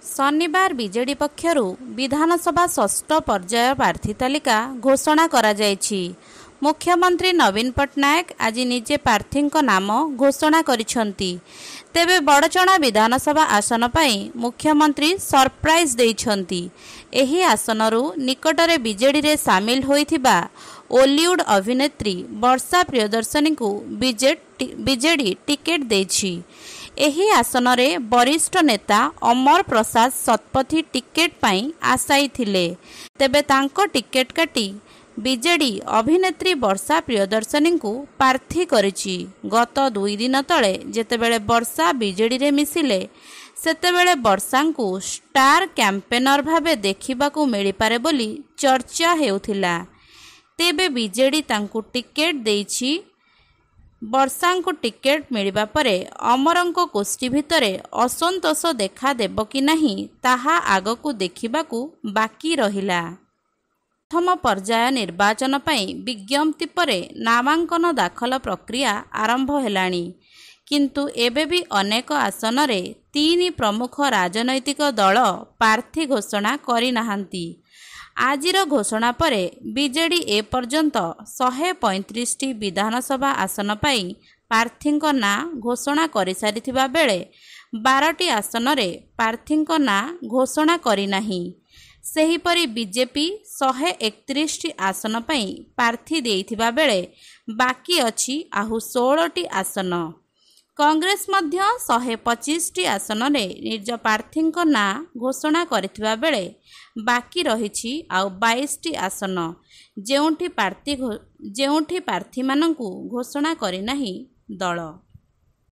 शनिवार बीजेडी पक्षरु विधानसभा षष्ठ पर्याय प्रार्थी तालिका घोषणा करा जायछि। मुख्यमंत्री नवीन पट्टनायक आज निजे प्रार्थी नाम घोषणा करिसेंती। तेबे बड़चणा विधानसभा आसन पाई मुख्यमंत्री सरप्राइज देइछंती। एही आसनरु निकटरे बीजेडी रे सामिल होइथिबा ओलीवुड अभिनेत्री वर्षा प्रियदर्शनी को बीजेडी टिकेट देछि। एही आसन रे वरिष्ठ नेता अमर प्रसाद शतपथी टिकेट पाई आशायी थिले। तेबे तांको टिकेट काटी बीजेडी अभिनेत्री वर्षा प्रियदर्शनी को प्रार्थी करिछि। गत 2 दिन तले जेतेबेले वर्षा बीजेडी रे मिसिले सेतेबेले वर्षा को स्टार कैंपेनर भावे देखिबाकू मिली पारे बोली चर्चा हेउथिला। तेबे बीजेडी तांको टिकेट देइछि। वर्षा को टिकेट मिलिबा परे अमरंको गोष्ठी भितरे असंतोष देखा देब कि नहीं ताहा आगकू देखिबाकू बाकी रहिला। प्रथम पर्याय निर्वाचन पई विज्ञप्ति परे नामांकन दाखल प्रक्रिया आरंभ हेलाणी। किंतु एबे भी अनेक आसन रे 3 प्रमुख राजनैतिक दल प्रार्थी घोषणा करि नाहांती। आजिर घोषणा परे बीजेडी ए पर्यंत 135 विधानसभा आसन पाई प्रार्थी ना घोषणा करि सारिथिबा बेले 12टी आसन रे प्रार्थी ना घोषणा करि नाही। सेहीपरि बीजेपी 131 आसन पाई प्रार्थी देइथिबा बेले बाकी अछि आहु 16टी आसन। कांग्रेस मध्य 125टी आसन रे निज प्रार्थी ना घोषणा करिथिबा बेले बाकी रहिछि आउ 22टी आसन जेउठी प्रार्थी मानंकु घोषणा करि नाही दल।